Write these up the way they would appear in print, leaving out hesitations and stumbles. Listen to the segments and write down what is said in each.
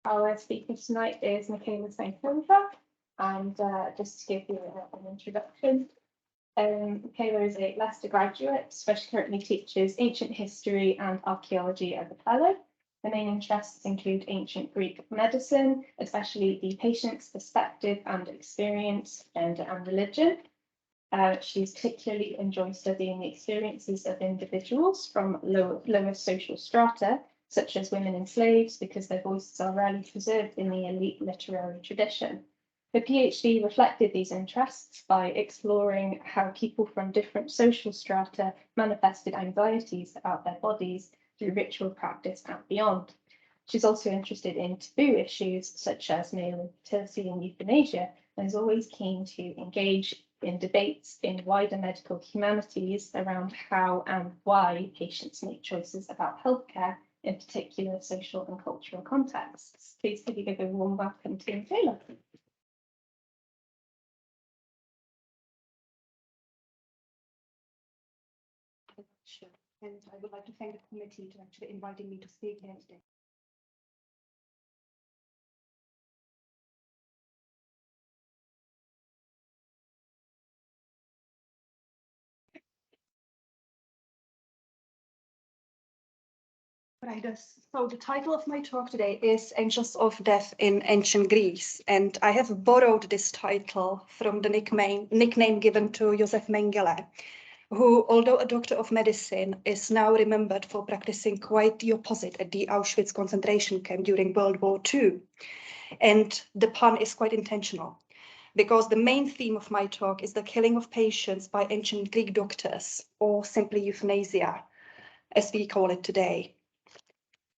Our speaker tonight is Michaela Senkova, and just to give you an introduction, Michaela is a Leicester graduate, where she currently teaches ancient history and archaeology as a fellow. Her main interests include ancient Greek medicine, especially the patient's perspective and experience, gender and religion. She's particularly enjoyed studying the experiences of individuals from lower social strata, such as women and slaves, because their voices are rarely preserved in the elite literary tradition. Her PhD reflected these interests by exploring how people from different social strata manifested anxieties about their bodies through ritual practice and beyond. She's also interested in taboo issues such as male infertility and euthanasia, and is always keen to engage in debates in wider medical humanities around how and why patients make choices about healthcare in particular social and cultural contexts. Please could you give a warm welcome to Michaela. Sure. And I would like to thank the committee for actually inviting me to speak here today. Right, so the title of my talk today is Angels of Death in Ancient Greece, and I have borrowed this title from the nickname given to Josef Mengele, who, although a doctor of medicine, is now remembered for practicing quite the opposite at the Auschwitz concentration camp during World War II. And the pun is quite intentional, because the main theme of my talk is the killing of patients by ancient Greek doctors, or simply euthanasia, as we call it today.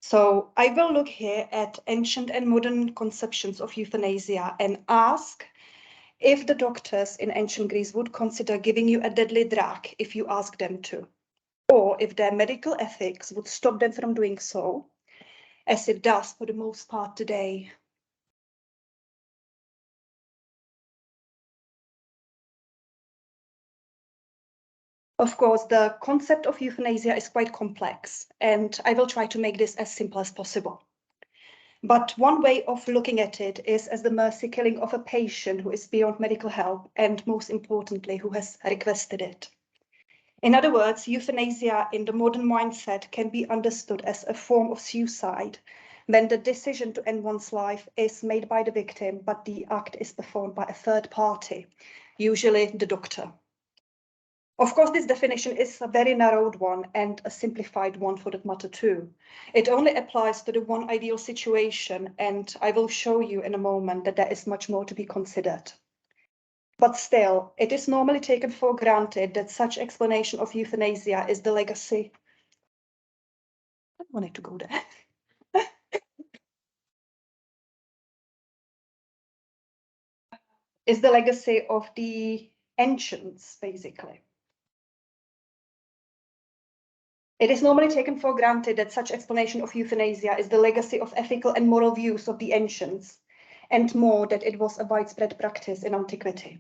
So I will look here at ancient and modern conceptions of euthanasia and ask if the doctors in ancient Greece would consider giving you a deadly drug if you ask them to, or if their medical ethics would stop them from doing so, as it does for the most part today. Of course, the concept of euthanasia is quite complex, and I will try to make this as simple as possible. But one way of looking at it is as the mercy killing of a patient who is beyond medical help, and most importantly, who has requested it. In other words, euthanasia in the modern mindset can be understood as a form of suicide, when the decision to end one's life is made by the victim, but the act is performed by a third party, usually the doctor. Of course, this definition is a very narrowed one and a simplified one for that matter too. It only applies to the one ideal situation, and I will show you in a moment that there is much more to be considered. But still, it is normally taken for granted that such explanation of euthanasia is the legacy. I don't want it to go there. Is the legacy of the ancients, basically. It is normally taken for granted that such explanation of euthanasia is the legacy of ethical and moral views of the ancients, and more that it was a widespread practice in antiquity.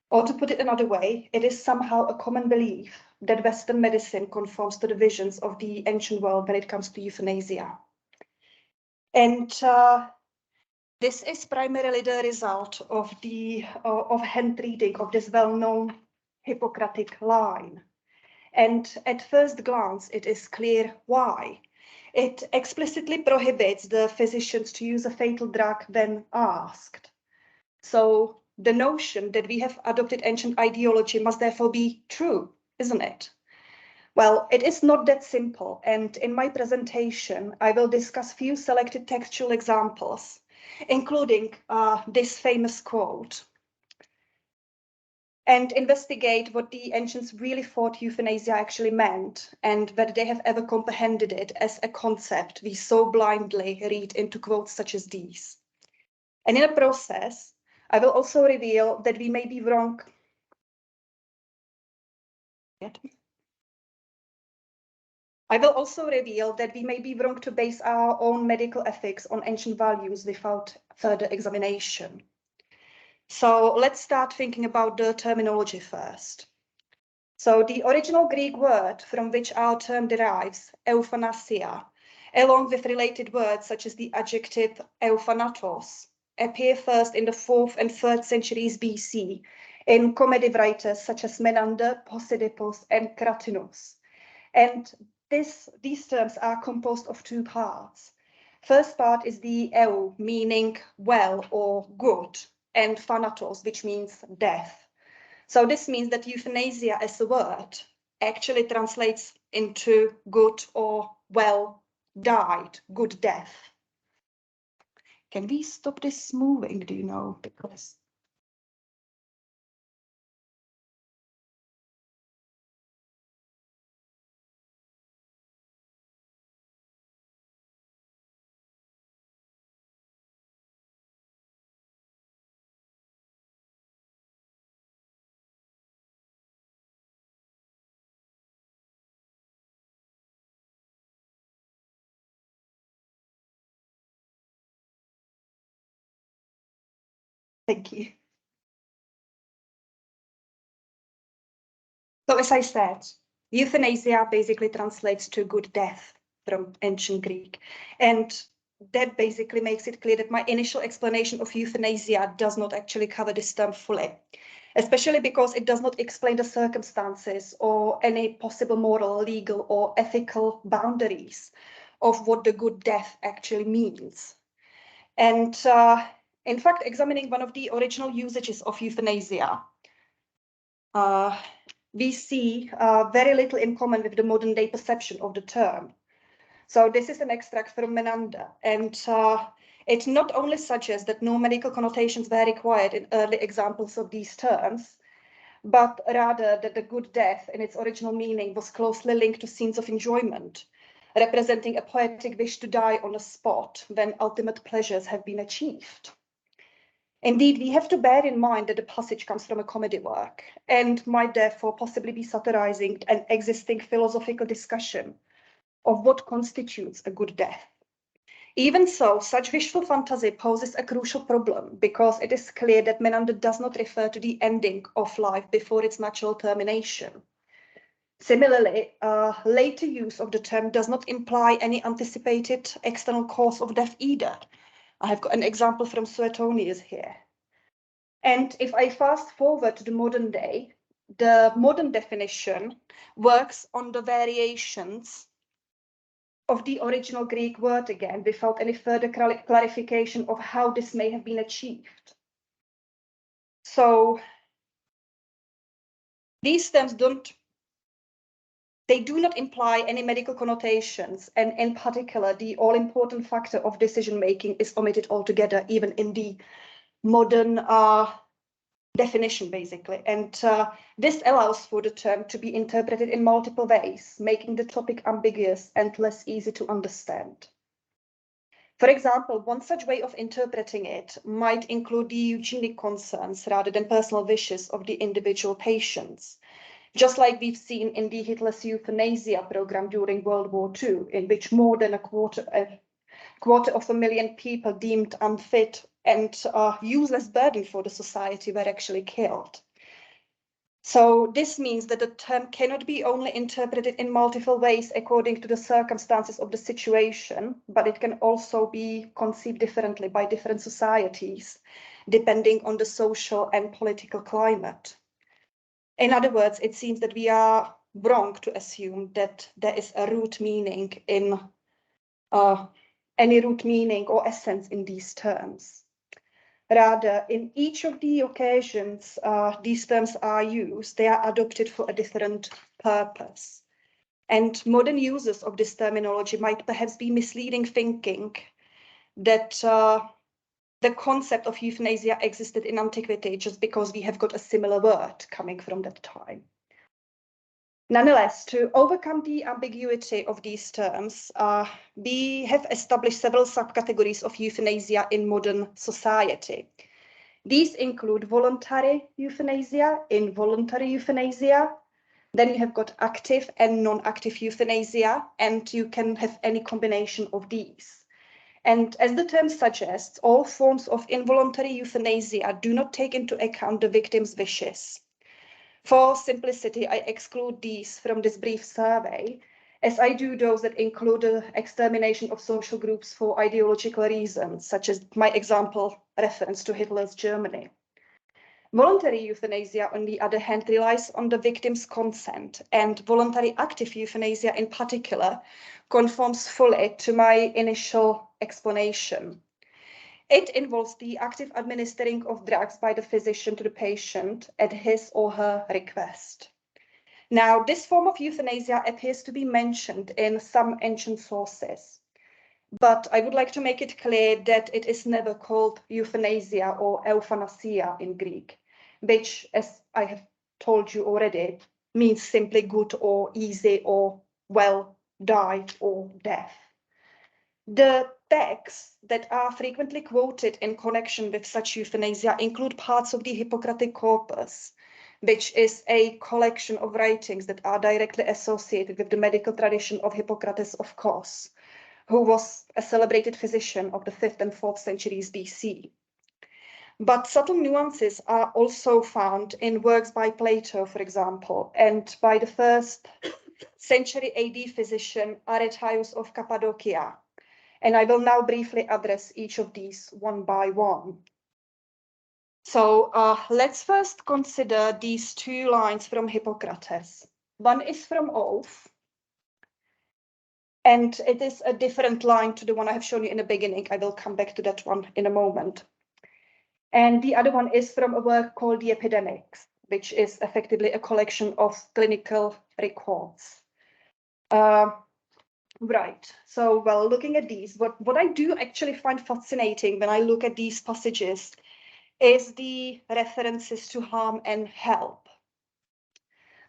Or to put it another way, it is somehow a common belief that Western medicine conforms to the visions of the ancient world when it comes to euthanasia. And this is primarily the result of hand reading of this well-known Hippocratic line. And at first glance, it is clear why. It explicitly prohibits the physicians to use a fatal drug when asked. So the notion that we have adopted ancient ideology must therefore be true, isn't it? Well, it is not that simple. And in my presentation, I will discuss few selected textual examples, including this famous quote, and investigate what the ancients really thought euthanasia actually meant, and whether they have ever comprehended it as a concept we so blindly read into quotes such as these. And in the process, I will also reveal that we may be wrong. I will also reveal that we may be wrong to base our own medical ethics on ancient values without further examination. So let's start thinking about the terminology first. So the original Greek word from which our term derives, euthanasia, along with related words such as the adjective euthanatos, appear first in the 4th and 3rd centuries BC in comedy writers such as Menander, Posidippus, and Cratinus. And these terms are composed of 2 parts. First part is the eu, meaning well or good, and thanatos, which means death. So this means that euthanasia as a word actually translates into good or well died, good death. Can we stop this moving, do you know? Because thank you. So as I said, euthanasia basically translates to good death from ancient Greek. And that basically makes it clear that my initial explanation of euthanasia does not actually cover this term fully, especially because it does not explain the circumstances or any possible moral, legal, or ethical boundaries of what the good death actually means. And in fact, examining one of the original usages of euthanasia, we see very little in common with the modern day perception of the term. So this is an extract from Menander, and it not only suggests that no medical connotations were required in early examples of these terms, but rather that the good death in its original meaning was closely linked to scenes of enjoyment, representing a poetic wish to die on a spot when ultimate pleasures have been achieved. Indeed, we have to bear in mind that the passage comes from a comedy work and might therefore possibly be satirizing an existing philosophical discussion of what constitutes a good death. Even so, such wishful fantasy poses a crucial problem because it is clear that Menander does not refer to the ending of life before its natural termination. Similarly, later use of the term does not imply any anticipated external cause of death either. I have got an example from Suetonius here. And if I fast forward to the modern day, the modern definition works on the variations of the original Greek word again, without any further clarification of how this may have been achieved. So these terms do not imply any medical connotations, and in particular, the all-important factor of decision-making is omitted altogether, even in the modern definition, basically. And this allows for the term to be interpreted in multiple ways, making the topic ambiguous and less easy to understand. For example, one such way of interpreting it might include the eugenic concerns rather than personal wishes of the individual patients, just like we've seen in the Hitler's euthanasia program during World War II, in which more than a quarter of a million people deemed unfit and useless burden for the society were actually killed. So this means that the term cannot be only interpreted in multiple ways according to the circumstances of the situation, but it can also be conceived differently by different societies, depending on the social and political climate. In other words, it seems that we are wrong to assume that there is a root meaning in any root meaning or essence in these terms. Rather, in each of the occasions these terms are used, they are adopted for a different purpose. And modern users of this terminology might perhaps be misleading, thinking that the concept of euthanasia existed in antiquity just because we have got a similar word coming from that time. Nonetheless, to overcome the ambiguity of these terms, we have established several subcategories of euthanasia in modern society. These include voluntary euthanasia, involuntary euthanasia, then you have got active and non-active euthanasia, and you can have any combination of these. And as the term suggests, all forms of involuntary euthanasia do not take into account the victim's wishes. For simplicity, I exclude these from this brief survey, as I do those that include the extermination of social groups for ideological reasons, such as my example reference to Hitler's Germany. Voluntary euthanasia, on the other hand, relies on the victim's consent, and voluntary active euthanasia in particular conforms fully to my initial explanation. It involves the active administering of drugs by the physician to the patient at his or her request. Now, this form of euthanasia appears to be mentioned in some ancient sources, but I would like to make it clear that it is never called euthanasia or euthanasia in Greek, which, as I have told you already, means simply good or easy or well, die or death. The texts that are frequently quoted in connection with such euthanasia include parts of the Hippocratic corpus, which is a collection of writings that are directly associated with the medical tradition of Hippocrates, of course, who was a celebrated physician of the 5th and 4th centuries BC. But subtle nuances are also found in works by Plato, for example, and by the 1st century AD physician Aretaeus of Cappadocia. And I will now briefly address each of these one by one. So let's first consider these two lines from Hippocrates. One is from Oath, and it is a different line to the one I have shown you in the beginning. I will come back to that one in a moment. And the other one is from a work called The Epidemics, which is effectively a collection of clinical records. Right, so well, looking at these, what I do actually find fascinating when I look at these passages is the references to harm and help.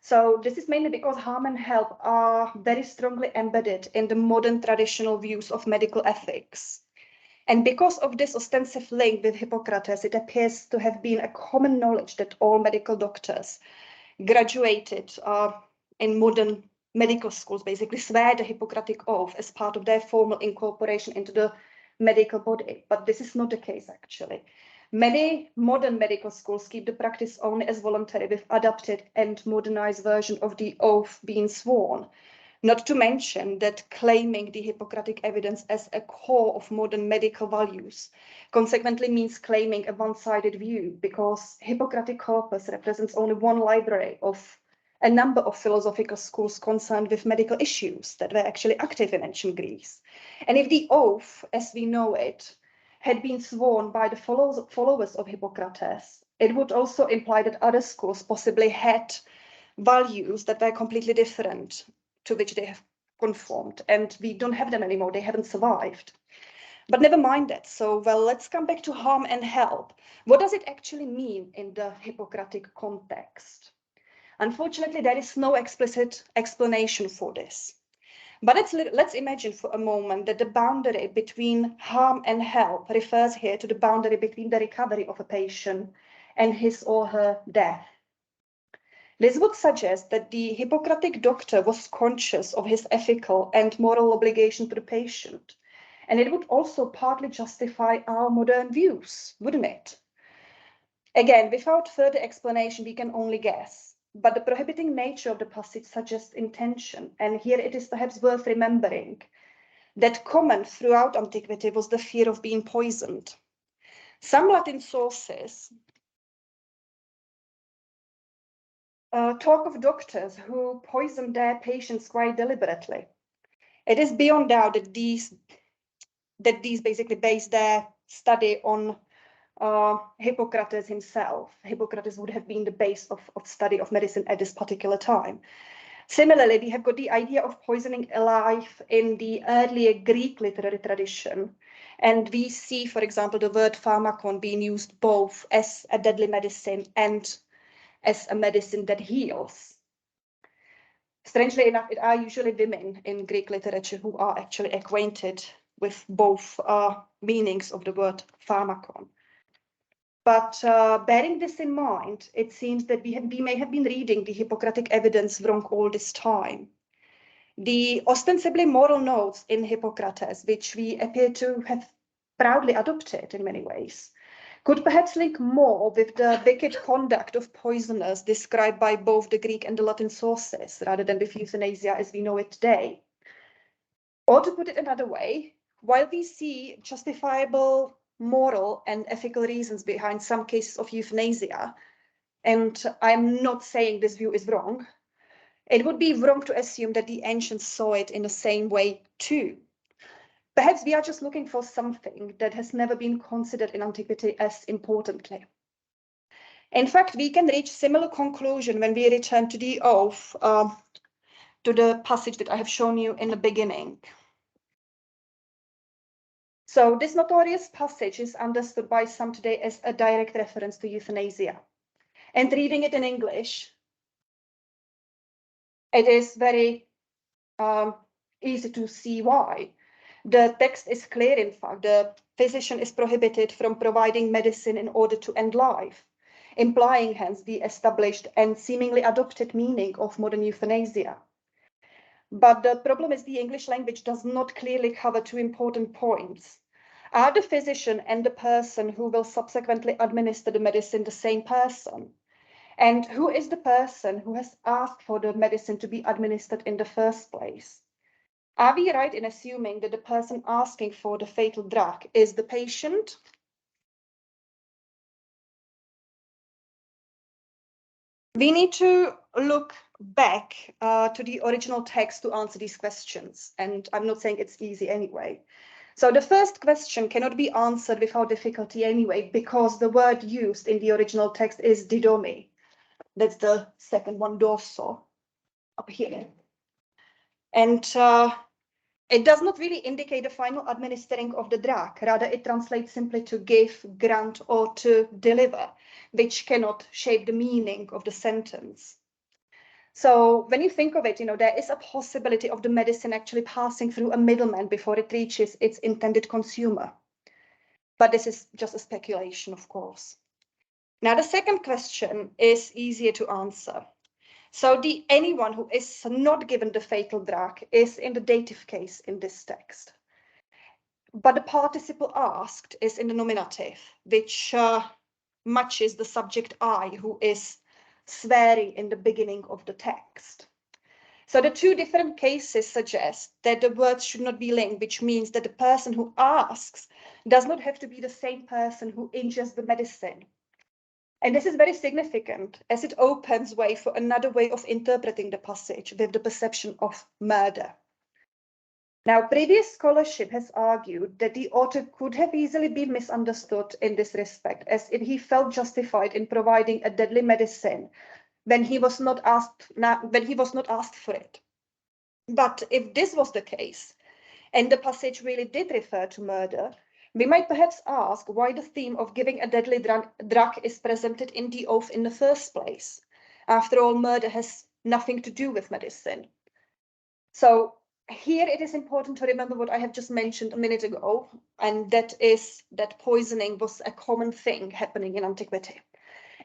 So this is mainly because harm and help are very strongly embedded in the modern traditional views of medical ethics. And because of this ostensive link with Hippocrates, it appears to have been a common knowledge that all medical doctors graduated in modern medical schools basically swear the Hippocratic Oath as part of their formal incorporation into the medical body. But this is not the case, actually. Many modern medical schools keep the practice only as voluntary, with adapted and modernized version of the oath being sworn. Not to mention that claiming the Hippocratic evidence as a core of modern medical values consequently means claiming a one-sided view, because Hippocratic corpus represents only one library of a number of philosophical schools concerned with medical issues that were actually active in ancient Greece. And if the oath, as we know it, had been sworn by the followers of Hippocrates, it would also imply that other schools possibly had values that were completely different to which they have conformed, and we don't have them anymore. They haven't survived. But never mind that. So, well, let's come back to harm and help. What does it actually mean in the Hippocratic context? Unfortunately, there is no explicit explanation for this. But let's imagine for a moment that the boundary between harm and help refers here to the boundary between the recovery of a patient and his or her death. This would suggest that the Hippocratic doctor was conscious of his ethical and moral obligation to the patient. And it would also partly justify our modern views, wouldn't it? Again, without further explanation, we can only guess. But the prohibiting nature of the passage suggests intention. And here it is perhaps worth remembering that common throughout antiquity was the fear of being poisoned. Some Latin sources talk of doctors who poisoned their patients quite deliberately. It is beyond doubt that these basically base their study on Hippocrates himself. Hippocrates would have been the base of study of medicine at this particular time. Similarly, we have got the idea of poisoning alive in the earlier Greek literary tradition. And we see, for example, the word pharmakon being used both as a deadly medicine and as a medicine that heals. Strangely enough, it are usually women in Greek literature who are actually acquainted with both meanings of the word pharmakon. But bearing this in mind, it seems that we may have been reading the Hippocratic evidence wrong all this time. The ostensibly moral notes in Hippocrates, which we appear to have proudly adopted in many ways, could perhaps link more with the wicked conduct of poisoners described by both the Greek and the Latin sources, rather than with euthanasia as we know it today. Or to put it another way, while we see justifiable moral and ethical reasons behind some cases of euthanasia, and I'm not saying this view is wrong, it would be wrong to assume that the ancients saw it in the same way too. Perhaps we are just looking for something that has never been considered in antiquity as importantly. In fact, we can reach similar conclusion when we return to the oath, to the passage that I have shown you in the beginning. So this notorious passage is understood by some today as a direct reference to euthanasia. And reading it in English, it is very easy to see why. The text is clear, in fact. The physician is prohibited from providing medicine in order to end life, implying hence the established and seemingly adopted meaning of modern euthanasia. But the problem is the English language does not clearly cover two important points. Are the physician and the person who will subsequently administer the medicine the same person? And who is the person who has asked for the medicine to be administered in the first place? Are we right in assuming that the person asking for the fatal drug is the patient? We need to look back to the original text to answer these questions. And I'm not saying it's easy anyway. So the first question cannot be answered without difficulty anyway, because the word used in the original text is didomi. That's the second one, dorso, up here. And it does not really indicate the final administering of the drug. Rather, it translates simply to give, grant, or to deliver, which cannot shape the meaning of the sentence. So when you think of it, there is a possibility of the medicine actually passing through a middleman before it reaches its intended consumer. But this is just a speculation, of course. Now, the second question is easier to answer. So anyone who is not given the fatal drug is in the dative case in this text. But the participle asked is in the nominative, which matches the subject I, who is swearing in the beginning of the text. So the two different cases suggest that the words should not be linked, which means that the person who asks does not have to be the same person who injures the medicine. And this is very significant, as it opens way for another way of interpreting the passage with the perception of murder. Now, previous scholarship has argued that the author could have easily been misunderstood in this respect, as if he felt justified in providing a deadly medicine when he was not asked for it. But if this was the case, and the passage really did refer to murder, we might perhaps ask why the theme of giving a deadly drug is presented in the oath in the first place. After all, murder has nothing to do with medicine. So here it is important to remember what I have just mentioned a minute ago, and that is that poisoning was a common thing happening in antiquity.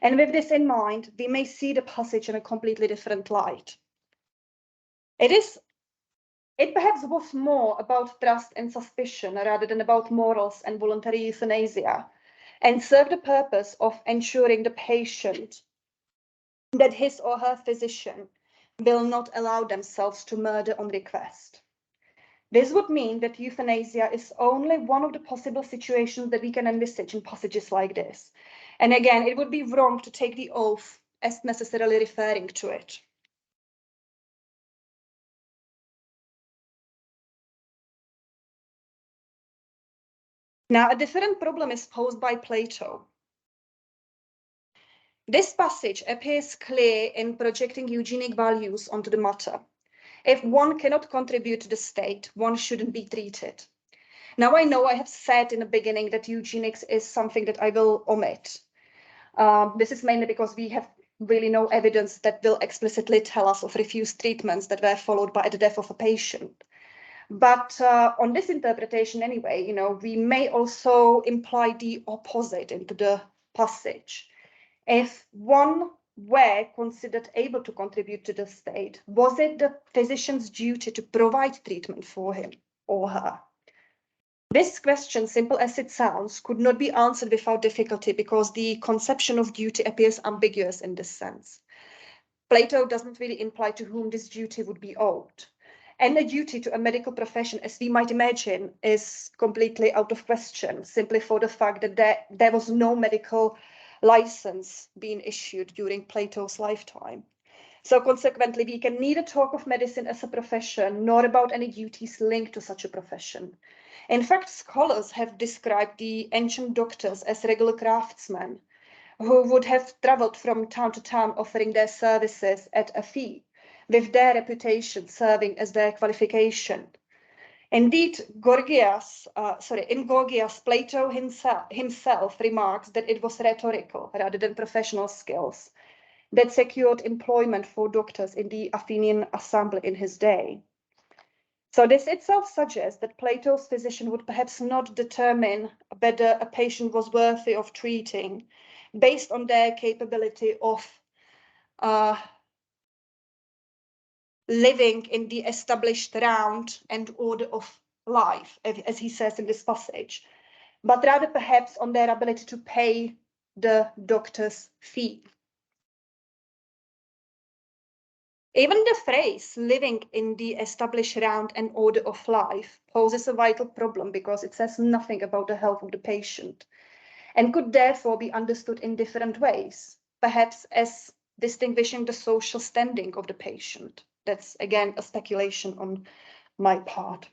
And with this in mind, we may see the passage in a completely different light. It perhaps was more about trust and suspicion rather than about morals and voluntary euthanasia, and served the purpose of ensuring the patient that his or her physician will not allow themselves to murder on request. This would mean that euthanasia is only one of the possible situations that we can envisage in passages like this. And again, it would be wrong to take the oath as necessarily referring to it. Now, a different problem is posed by Plato. This passage appears clear in projecting eugenic values onto the matter. If one cannot contribute to the state, one shouldn't be treated. Now, I know I have said in the beginning that eugenics is something that I will omit. This is mainly because we have really no evidence that will explicitly tell us of refused treatments that were followed by the death of a patient. But on this interpretation anyway, we may also imply the opposite into the passage. If one were considered able to contribute to the state, was it the physician's duty to provide treatment for him or her? This question, simple as it sounds, could not be answered without difficulty because the conception of duty appears ambiguous in this sense. Plato doesn't really imply to whom this duty would be owed. And a duty to a medical profession, as we might imagine, is completely out of question, simply for the fact that there was no medical license being issued during Plato's lifetime. So consequently, we can neither talk of medicine as a profession, nor about any duties linked to such a profession. In fact, scholars have described the ancient doctors as regular craftsmen who would have traveled from town to town offering their services at a fee, with their reputation serving as their qualification. Indeed, in Gorgias, Plato himself remarks that it was rhetorical rather than professional skills that secured employment for doctors in the Athenian assembly in his day. So this itself suggests that Plato's physician would perhaps not determine whether a patient was worthy of treating based on their capability of living in the established round and order of life, as he says in this passage, but rather perhaps on their ability to pay the doctor's fee. Even the phrase living in the established round and order of life poses a vital problem because it says nothing about the health of the patient and could therefore be understood in different ways, perhaps as distinguishing the social standing of the patient. That's again a speculation on my part.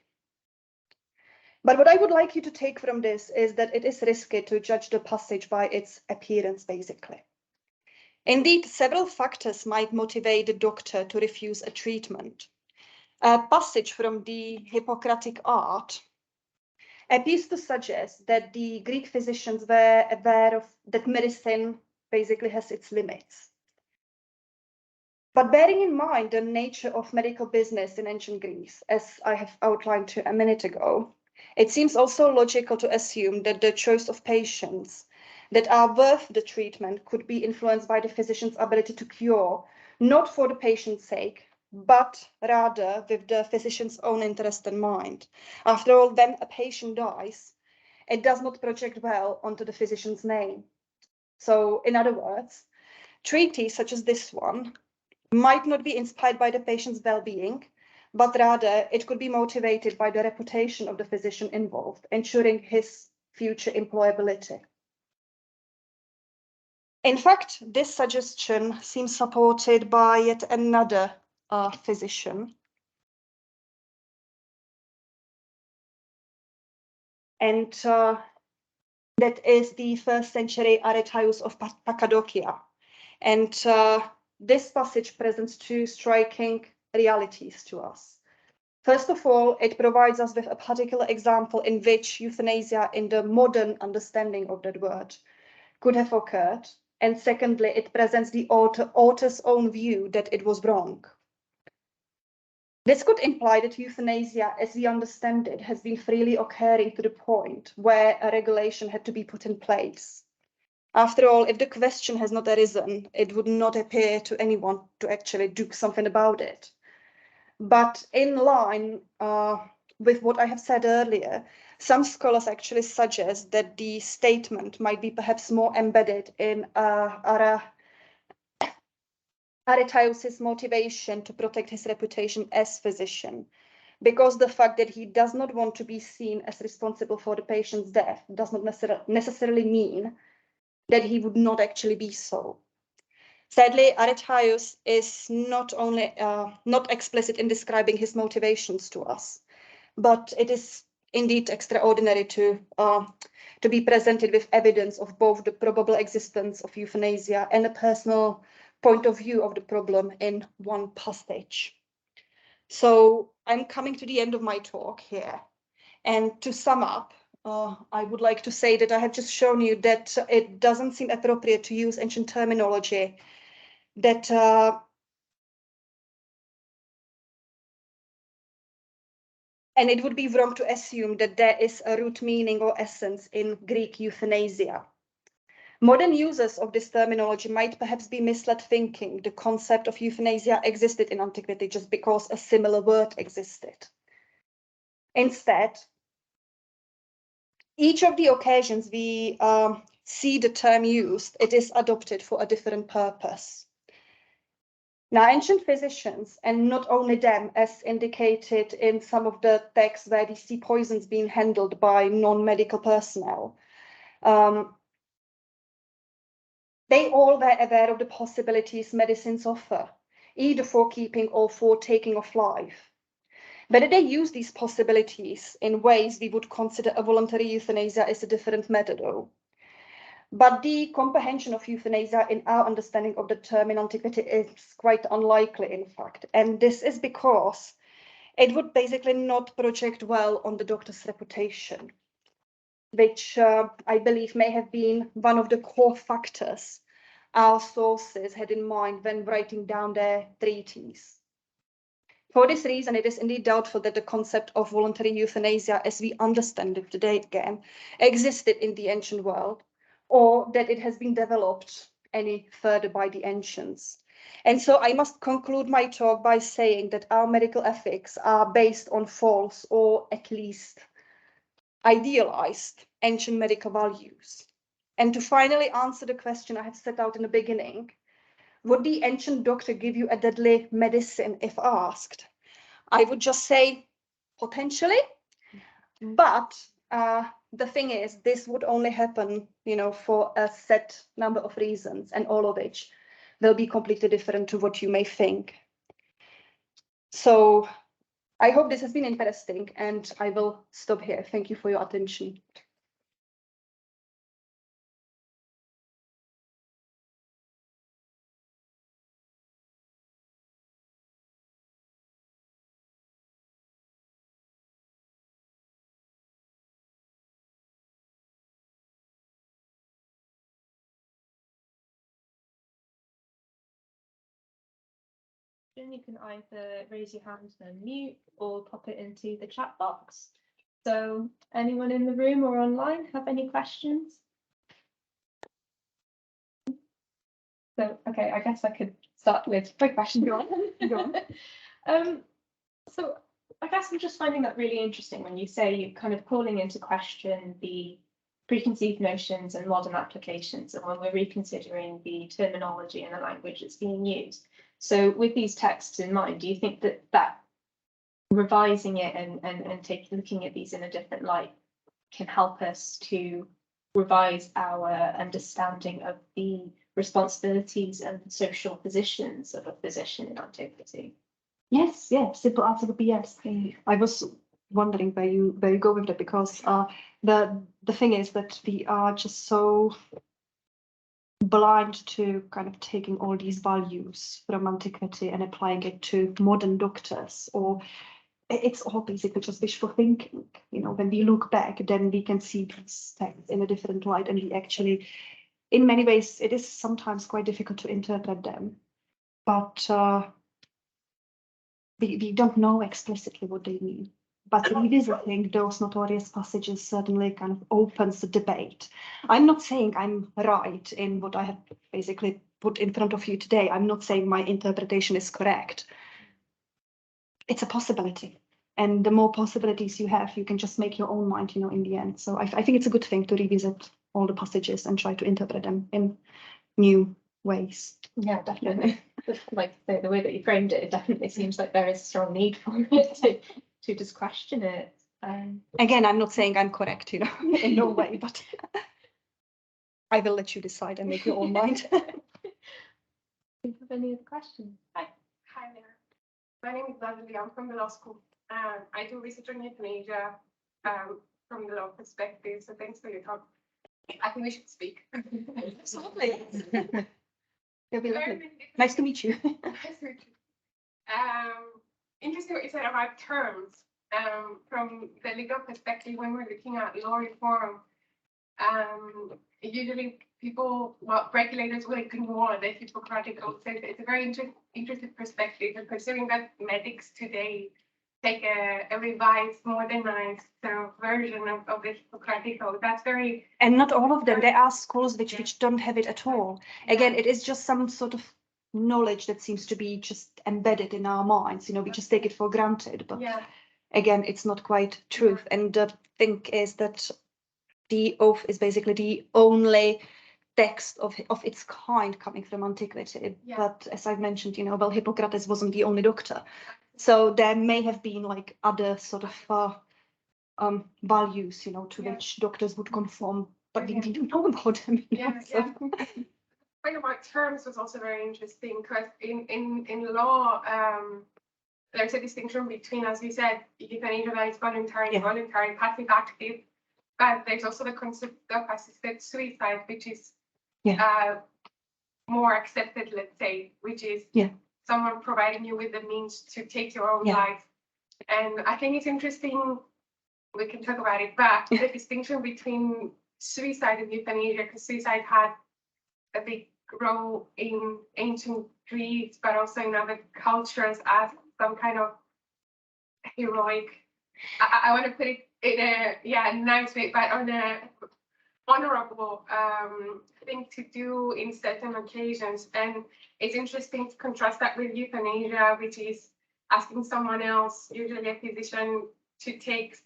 But what I would like you to take from this is that it is risky to judge the passage by its appearance, basically. Indeed, several factors might motivate the doctor to refuse a treatment. A passage from the Hippocratic Art appears to suggest that the Greek physicians were aware of that medicine basically has its limits. But bearing in mind the nature of medical business in ancient Greece, as I have outlined a minute ago, it seems also logical to assume that the choice of patients that are worth the treatment could be influenced by the physician's ability to cure, not for the patient's sake, but rather with the physician's own interest in mind. After all, when a patient dies, it does not project well onto the physician's name. So, in other words, treaties such as this one might not be inspired by the patient's well-being, but rather it could be motivated by the reputation of the physician involved, ensuring his future employability. In fact, this suggestion seems supported by yet another physician. And that is the 1st century Aretaeus of Cappadocia. And this passage presents two striking realities to us. First of all, it provides us with a particular example in which euthanasia, in the modern understanding of that word, could have occurred. And secondly, it presents the author's own view that it was wrong. This could imply that euthanasia, as we understand it, has been freely occurring to the point where a regulation had to be put in place. After all, if the question has not arisen, it would not appear to anyone to actually do something about it. But in line with what I have said earlier, some scholars actually suggest that the statement might be perhaps more embedded in Aretaeus' motivation to protect his reputation as physician, because the fact that he does not want to be seen as responsible for the patient's death does not necessarily mean that he would not actually be so. Sadly, Aretaeus is not only not explicit in describing his motivations to us, but it is indeed extraordinary to be presented with evidence of both the probable existence of euthanasia and a personal point of view of the problem in one passage. So I'm coming to the end of my talk here. And to sum up, I would like to say that I have just shown you that it doesn't seem appropriate to use ancient terminology that and it would be wrong to assume that there is a root meaning or essence in Greek euthanasia. Modern users of this terminology might perhaps be misled, thinking the concept of euthanasia existed in antiquity just because a similar word existed. Instead, each of the occasions we see the term used, it is adopted for a different purpose. Now, ancient physicians, and not only them, as indicated in some of the texts where we see poisons being handled by non-medical personnel, they all were aware of the possibilities medicines offer, either for keeping or for taking of life. Whether they use these possibilities in ways we would consider a voluntary euthanasia is a different matter, though. But the comprehension of euthanasia in our understanding of the term in antiquity is quite unlikely, in fact. And this is because it would basically not project well on the doctor's reputation, which I believe may have been one of the core factors our sources had in mind when writing down their treatise. For this reason, it is indeed doubtful that the concept of voluntary euthanasia, as we understand it today again, existed in the ancient world, or that it has been developed any further by the ancients. And so I must conclude my talk by saying that our medical ethics are based on false, or at least idealized, ancient medical values. And to finally answer the question I have set out in the beginning, would the ancient doctor give you a deadly medicine if asked? I would just say potentially, but the thing is, this would only happen, for a set number of reasons, and all of which will be completely different to what you may think. So I hope this has been interesting, and I will stop here. Thank you for your attention. You can either raise your hand and mute or pop it into the chat box. So anyone in the room or online have any questions? So, okay, I guess I could start with quick question. Go on. So I guess I'm just finding that really interesting when you say you're kind of calling into question the preconceived notions and modern applications, and when we're reconsidering the terminology and the language that's being used. So with these texts in mind, do you think that revising it and looking at these in a different light can help us to revise our understanding of the responsibilities and social positions of a physician in antiquity? Yes, simple answer would be yes. I was wondering where you go with that, because the thing is that we are just so blind to kind of taking all these values from antiquity and applying it to modern doctors, or it's all basically just wishful thinking. When we look back, then we can see these texts in a different light, and we actually, in many ways, it is sometimes quite difficult to interpret them, but we don't know explicitly what they mean. But revisiting those notorious passages certainly kind of opens the debate. I'm not saying I'm right in what I have basically put in front of you today. I'm not saying my interpretation is correct. It's a possibility. And the more possibilities you have, you can just make your own mind, in the end. So I think it's a good thing to revisit all the passages and try to interpret them in new ways. Yeah, definitely. Like the way that you framed it, it definitely seems like there is a strong need for it to just question it. Again, I'm not saying I'm correct, in no way, but I will let you decide and make your own mind. Do you have any other questions? Hi there. My name is Natalie. I'm from the law school. I do research on euthanasia from the law perspective. So thanks for your talk. I think we should speak. Absolutely. It'll be lovely. Nice to meet you. Nice to meet you. Interesting what you said about terms. From the legal perspective, when we're looking at law reform, usually regulators will ignore the Hippocratic Oath. So it's a very interesting perspective, and considering that medics today take a revised, modernized version of the Hippocratic Oath. That's very... And not all of them. There are schools which don't have it at all. Again, it is just some sort of knowledge that seems to be just embedded in our minds. We just take it for granted. But again, it's not quite truth. And the thing is that the oath is basically the only text of its kind coming from antiquity. Yeah. But as I've mentioned, well, Hippocrates wasn't the only doctor. So there may have been like other sort of values, to Yeah. which doctors would conform, but we Okay. don't know about them. Yeah, yeah. Point about terms was also very interesting because in law, there's a distinction between, as you said, euthanasia that is voluntary, Yeah. involuntary, passive, active, but there's also the concept of assisted suicide, which is more accepted, let's say, which is someone providing you with the means to take your own life. And I think it's interesting, we can talk about it, but the distinction between suicide and euthanasia, because suicide had a big role in ancient Greece, but also in other cultures as some kind of heroic, I want to put it in a nice way, but on a honorable thing to do in certain occasions. And it's interesting to contrast that with euthanasia, which is asking someone else, usually a physician, to take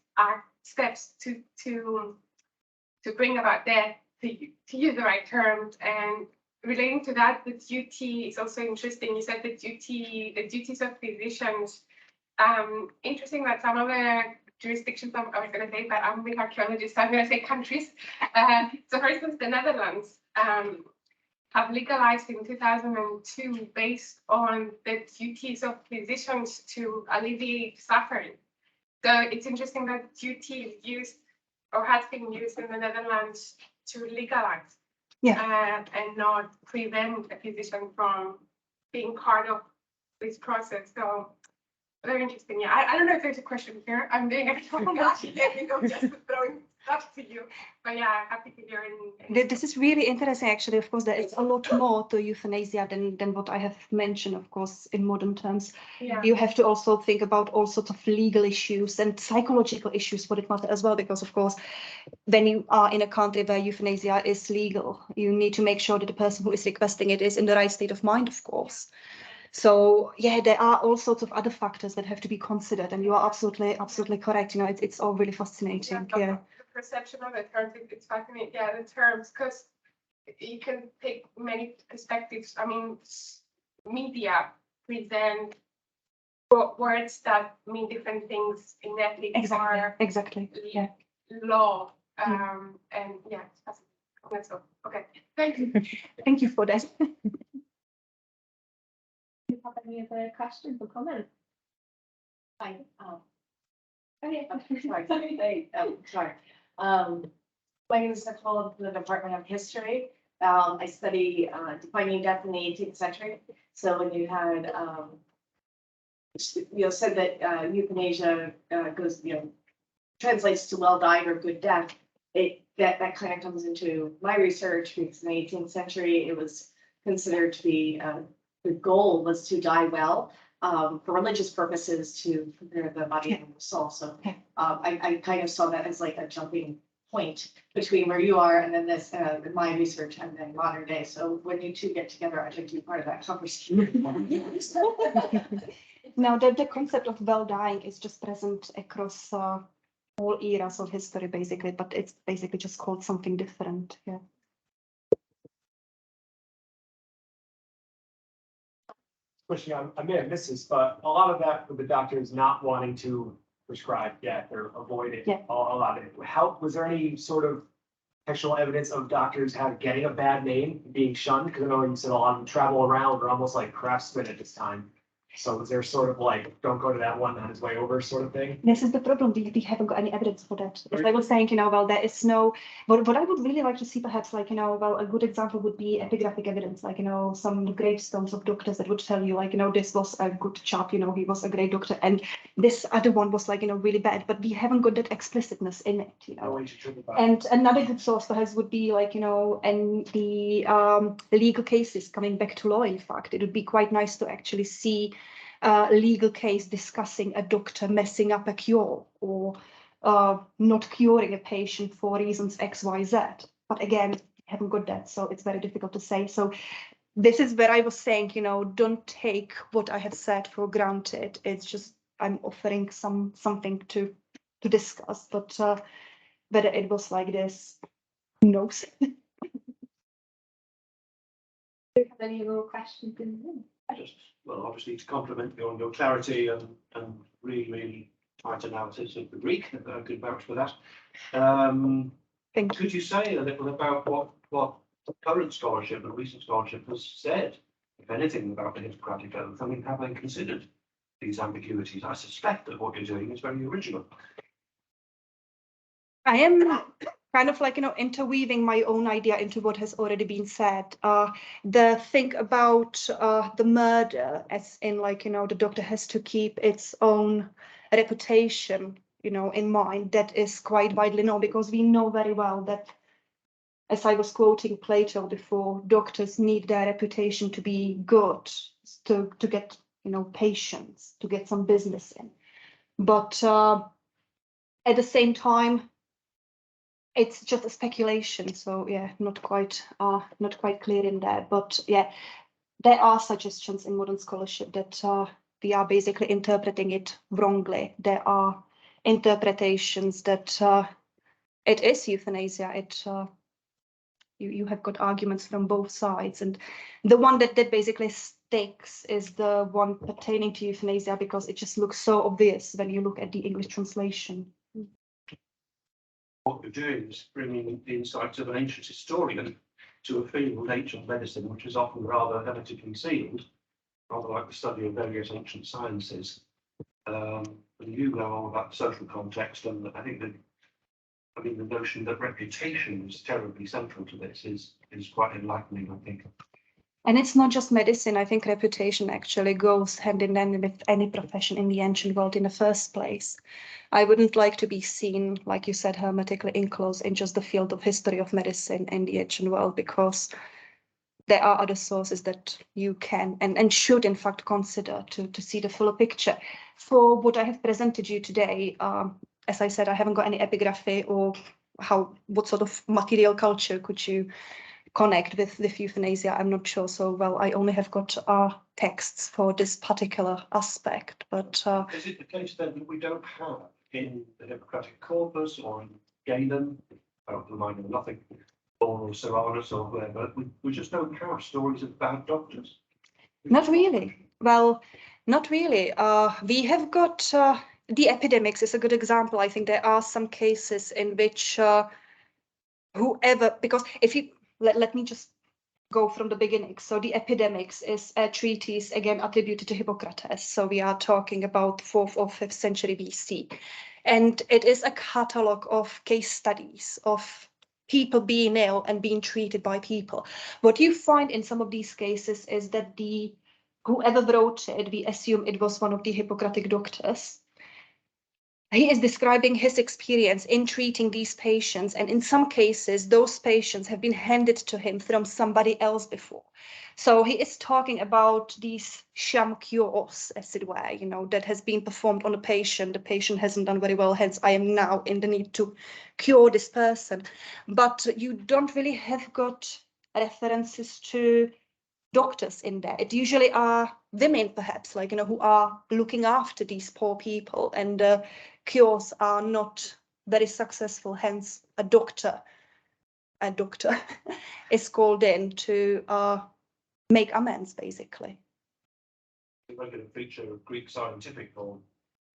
steps to bring about death, to use the right terms. And relating to that, the duty is also interesting. You said the duties of physicians. Interesting that some of the jurisdictions, I was going to say, but I'm with archaeologists, so I'm going to say countries. So for instance, the Netherlands have legalized in 2002 based on the duties of physicians to alleviate suffering. So it's interesting that duty is used or has been used in the Netherlands to legalize and not prevent a physician from being part of this process. So very interesting. Yeah, I don't know if there's a question here. I'm doing a just throwing stuff to you. But yeah, happy to hear any. This is really interesting, actually. Of course, there is a lot more to euthanasia than what I have mentioned, of course, in modern terms. Yeah. You have to also think about all sorts of legal issues and psychological issues for that matter as well, because, of course, when you are in a country where euthanasia is legal, you need to make sure that the person who is requesting it is in the right state of mind, of course. So yeah, there are all sorts of other factors that have to be considered, and you are absolutely correct. It's all really fascinating. The perception of the terms, it's fascinating. Yeah, the terms, because you can take many perspectives. I mean, media present words that mean different things in ethics or law. And yeah, it's fascinating. That's all. Okay, thank you. Thank you for that. Do you have any other questions or comments? Hi. Okay. Sorry. My name is Michaela from the Department of History. I study defining death in the 18th century. So when you had, said that euthanasia goes, translates to well died or good death, that kind of comes into my research, because in the 18th century it was considered to be the goal was to die well. For religious purposes, to prepare the body and the soul. So I kind of saw that as like a jumping point between where you are and then this my research and then modern day. So when you two get together, I'd like to be part of that conversation. Now, the concept of well dying is just present across all eras of history, basically, but it's basically just called something different. Yeah. Pushing, I may have missed this, but a lot of that with the doctors not wanting to prescribe yet or avoid it, a lot of it. How was there any sort of textual evidence of doctors getting a bad name, being shunned? Because I know you said a lot of them travel around, or almost like craftsmen at this time. So is there sort of like, don't go to that one on his way over sort of thing? This is the problem. We haven't got any evidence for that. As I was saying, well, there is no, what I would really like to see perhaps, like, well, a good example would be epigraphic evidence, like, some gravestones of doctors that would tell you, like, this was a good chap, he was a great doctor, and this other one was, like, really bad, but we haven't got that explicitness in it, And another good source perhaps would be, like, and the legal cases coming back to law, in fact, it would be quite nice to actually see legal case discussing a doctor messing up a cure or not curing a patient for reasons X, Y, Z. But again, we haven't got that, so it's very difficult to say. So this is where I was saying, don't take what I have said for granted. It's just I'm offering something to discuss, but whether it was like this, who knows? Do you have any more questions in the room? Well, obviously to compliment you on your clarity and really tight analysis of the Greek, I could vouch for that. Thank you. Could you say a little about what current scholarship and recent scholarship has said, if anything, about the Hippocratic Oath? I mean, have they considered these ambiguities? I suspect that what you're doing is very original. I am kind of like, interweaving my own idea into what has already been said. The thing about the murder, as in like, the doctor has to keep its own reputation, in mind, that is quite widely known, because we know very well that, as I was quoting Plato before, doctors need their reputation to be good, to get, patients, to get some business in. But at the same time, it's just a speculation, so yeah, not quite clear in there. But yeah, there are suggestions in modern scholarship that we are basically interpreting it wrongly. There are interpretations that it is euthanasia. You have got arguments from both sides, and the one that basically sticks is the one pertaining to euthanasia, because it just looks so obvious when you look at the English translation. What you're doing is bringing the insights of an ancient historian to a field, ancient medicine, which is often rather hermetically concealed, rather like the study of various ancient sciences. And you know all about the social context, and I think that, the notion that reputation is terribly central to this is quite enlightening, I think. And it's not just medicine. I think reputation actually goes hand in hand with any profession in the ancient world in the first place. I wouldn't like to be seen, like you said, hermetically enclosed in just the field of history of medicine in the ancient world, because there are other sources that you can and should in fact consider to see the fuller picture. For what I have presented you today, as I said, I haven't got any epigraphy or what sort of material culture could you connect with euthanasia. I'm not sure. So, well, I only have got texts for this particular aspect. But is it the case then that we don't have in the Hippocratic corpus or in Galen, about the mind of nothing, or Serranus or whatever, we just don't have stories of bad doctors? Not really. Well, not really. We have got the epidemics is a good example. I think there are some cases in which whoever, because if you let me just go from the beginning. So the epidemics is a treatise again attributed to Hippocrates. So we are talking about 4th or 5th century BC. And it is a catalogue of case studies of people being ill and being treated by people. What you find in some of these cases is that whoever wrote it, we assume it was one of the Hippocratic doctors. He is describing his experience in treating these patients, and in some cases, those patients have been handed to him from somebody else before. So he is talking about these sham cures, as it were, that has been performed on a patient. The patient hasn't done very well, hence I am now in the need to cure this person. But you don't really have got references to doctors in there. It usually are women, perhaps, who are looking after these poor people, and cures are not very successful. Hence, a doctor is called in to make amends, basically. The regular feature of Greek scientific, or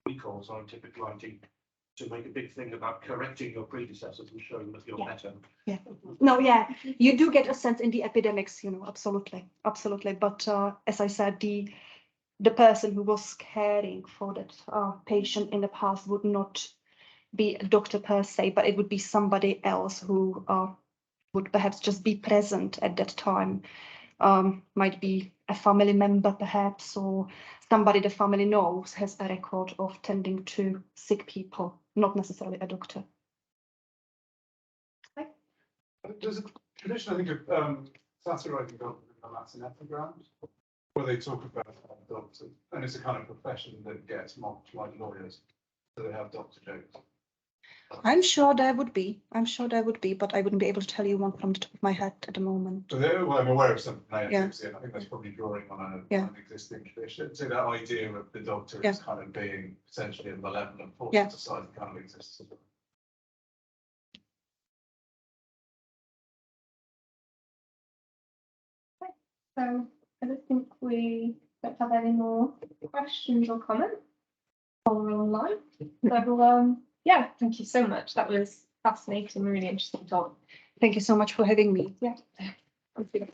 we call scientific writing, to make a big thing about correcting your predecessors and showing that you're better. Yeah. No, yeah, you do get a sense in the epidemics, absolutely. But as I said, the person who was caring for that patient in the past would not be a doctor per se, but it would be somebody else who would perhaps just be present at that time. Might be a family member, perhaps, or somebody the family knows has a record of tending to sick people, not necessarily a doctor. There's a tradition, I think, of satire writing about the Latin epigrams, where they talk about doctors, and it's a kind of profession that gets mocked like lawyers, so they have doctor jokes. I'm sure there would be, but I wouldn't be able to tell you one from the top of my head at the moment. So well, I'm aware of some Yeah. natives, and I think that's probably drawing on an existing tradition. So that idea of the doctor as kind of being potentially a malevolent force in society kind of exists as well. So I don't think we don't have any more questions or comments or online. So yeah, thank you so much. That was fascinating, really interesting talk. Thank you so much for having me. Yeah. Thank you.